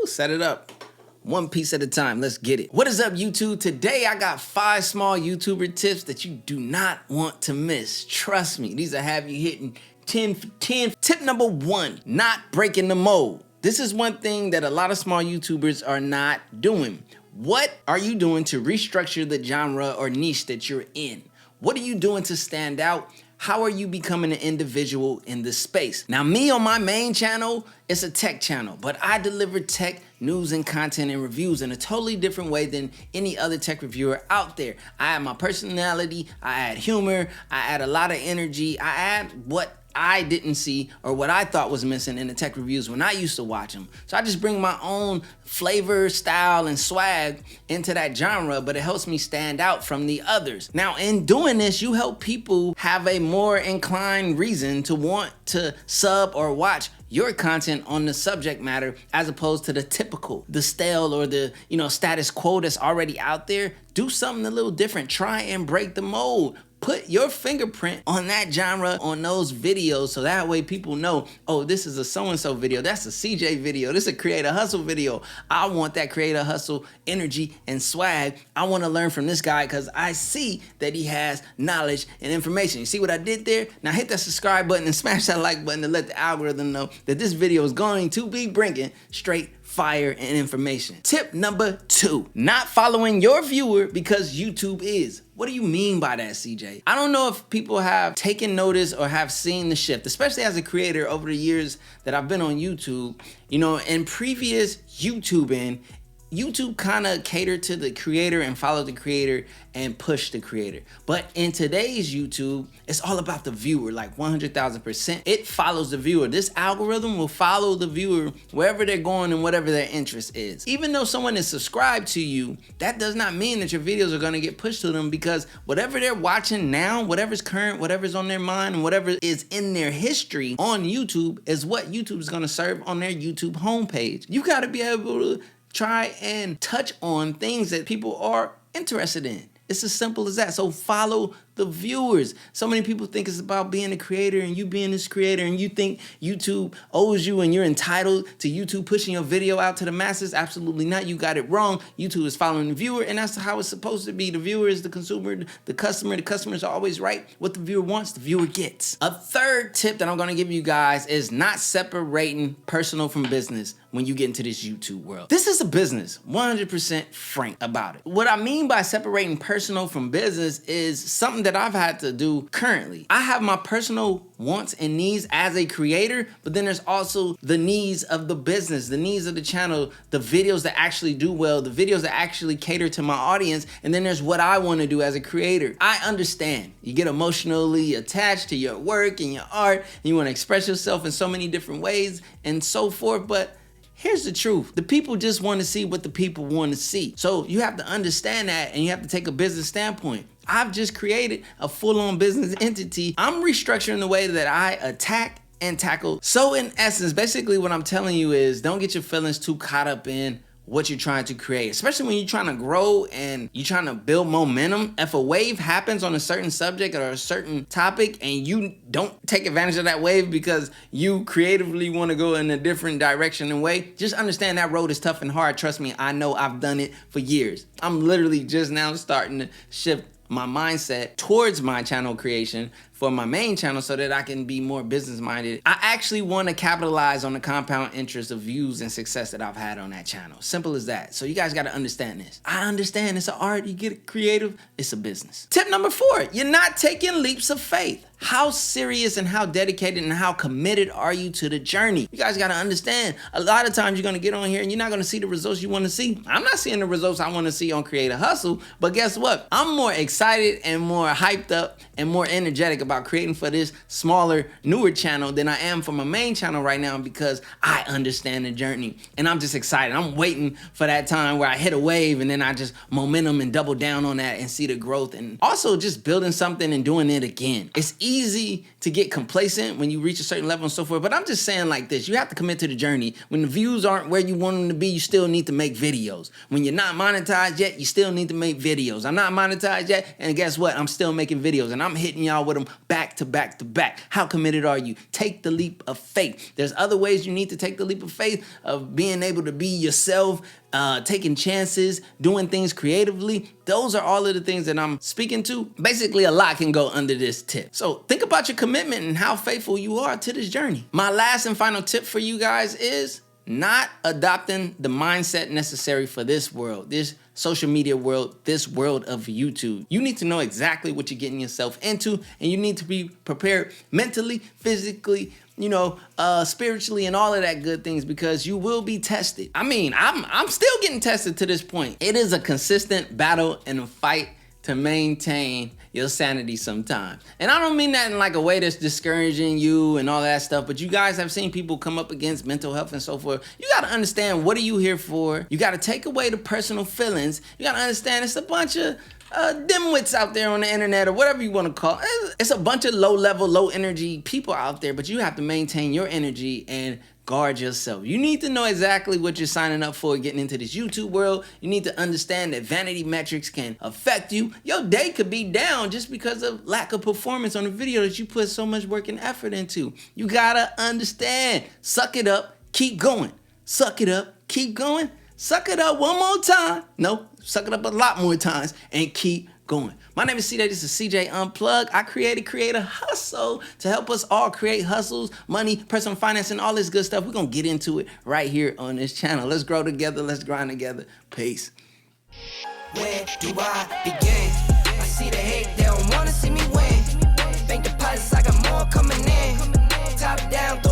Set it up. One piece at a time. Let's get it. What is up, YouTube? Today I got 5 small YouTuber tips that you do not want to miss. Trust me, these will have you hitting 10 for 10. Tip number 1, not breaking the mold. This is one thing that a lot of small YouTubers are not doing. What are you doing to restructure the genre or niche that you're in? What are you doing to stand out? How are you becoming an individual in this space? Now, me on my main channel, it's a tech channel, but I deliver tech news and content and reviews in a totally different way than any other tech reviewer out there. I add my personality, I add humor, I add a lot of energy, I add what I didn't see or what I thought was missing in the tech reviews when I used to watch them. So I just bring my own flavor, style, and swag into that genre, but it helps me stand out from the others. Now, in doing this, you help people have a more inclined reason to want to sub or watch your content on the subject matter as opposed to the typical, the stale, or the status quo that's already out there. Do something a little different. Try and break the mold. Put your fingerprint on that genre, on those videos, so that way people know, oh, this is a so-and-so video, that's a CJ video, this is a Creator Hustle video. I want that Creator Hustle energy and swag. I want to learn from this guy because I see that he has knowledge and information. You see what I did there? Now hit that subscribe button and smash that like button to let the algorithm know that this video is going to be bringing straight fire and information. Tip number 2, not following your viewer because YouTube is. What do you mean by that, CJ? I don't know if people have taken notice or have seen the shift, especially as a creator over the years that I've been on YouTube. In previous YouTubing, YouTube kind of catered to the creator and followed the creator and pushed the creator. But in today's YouTube, it's all about the viewer, like 100,000%. It follows the viewer. This algorithm will follow the viewer wherever they're going and whatever their interest is. Even though someone is subscribed to you, that does not mean that your videos are gonna get pushed to them, because whatever they're watching now, whatever's current, whatever's on their mind, and whatever is in their history on YouTube is what YouTube is gonna serve on their YouTube homepage. You gotta be able to try and touch on things that people are interested in. It's as simple as that. So follow the viewers. So many people think it's about being a creator and you being this creator, and you think YouTube owes you and you're entitled to YouTube pushing your video out to the masses. Absolutely not. You got it wrong. YouTube is following the viewer, and that's how it's supposed to be. The viewer is the consumer, the customer. The customer is always right. What the viewer wants, the viewer gets. A third tip that I'm going to give you guys is not separating personal from business when you get into this YouTube world. This is a business, 100% frank about it. What I mean by separating personal from business is something that I've had to do currently. I have my personal wants and needs as a creator, but then there's also the needs of the business, the needs of the channel, the videos that actually do well, the videos that actually cater to my audience, and then there's what I want to do as a creator. I understand. You get emotionally attached to your work and your art, and you want to express yourself in so many different ways and so forth, but here's the truth. The people just want to see what the people want to see. So you have to understand that, and you have to take a business standpoint. I've just created a full-on business entity. I'm restructuring the way that I attack and tackle. So in essence, basically what I'm telling you is don't get your feelings too caught up in what you're trying to create, especially when you're trying to grow and you're trying to build momentum. If a wave happens on a certain subject or a certain topic and you don't take advantage of that wave because you creatively want to go in a different direction and way, just understand that road is tough and hard. Trust me, I know. I've done it for years. I'm literally just now starting to shift my mindset towards my channel creation for my main channel so that I can be more business minded. I actually want to capitalize on the compound interest of views and success that I've had on that channel. Simple as that. So you guys got to understand this. I understand it's an art. You get it creative. It's a business. Tip number 4, you're not taking leaps of faith. How serious and how dedicated and how committed are you to the journey? You guys got to understand, a lot of times you're going to get on here and you're not going to see the results you want to see. I'm not seeing the results I want to see on Creator Hustle, but guess what? I'm more excited and more hyped up and more energetic about creating for this smaller, newer channel than I am for my main channel right now, because I understand the journey and I'm just excited. I'm waiting for that time where I hit a wave and then I just momentum and double down on that and see the growth, and also just building something and doing it again. It's easy to get complacent when you reach a certain level and so forth, but I'm just saying like this, you have to commit to the journey. When the views aren't where you want them to be, you still need to make videos. When you're not monetized yet, you still need to make videos. I'm not monetized yet, and guess what? I'm still making videos, and I'm hitting y'all with them back to back to back. How committed are you? Take the leap of faith. There's other ways you need to take the leap of faith of being able to be yourself, taking chances, doing things creatively. Those are all of the things that I'm speaking to. Basically, a lot can go under this tip. So think about your commitment and how faithful you are to this journey. My last and final tip for you guys is not adopting the mindset necessary for this world, this social media world, this world of YouTube. You need to know exactly what you're getting yourself into, and you need to be prepared mentally, physically, spiritually, and all of that good things, because you will be tested. I mean, I'm still getting tested to this point. It is a consistent battle and a fight to maintain your sanity sometimes. And I don't mean that in like a way that's discouraging you and all that stuff, but you guys have seen people come up against mental health and so forth. You gotta understand, what are you here for? You gotta take away the personal feelings. You gotta understand it's a bunch of dimwits out there on the internet, or whatever you want to call it. It's a bunch of low level, low energy people out there, but you have to maintain your energy and guard yourself. You need to know exactly what you're signing up for getting into this YouTube world. You need to understand that vanity metrics can affect you. Your day could be down just because of lack of performance on a video that you put so much work and effort into. You gotta understand. Suck it up, keep going. Suck it up, keep going. Suck it up one more time. No, suck it up a lot more times and keep going. My name is CJ. This is CJ Unplugged. I create a hustle to help us all create hustles, money, personal finance, and all this good stuff. We're going to get into it right here on this channel. Let's grow together. Let's grind together. Peace. Where do I begin? I see the hate. They don't want to see me win. Bank deposits, I got more coming in. Top down.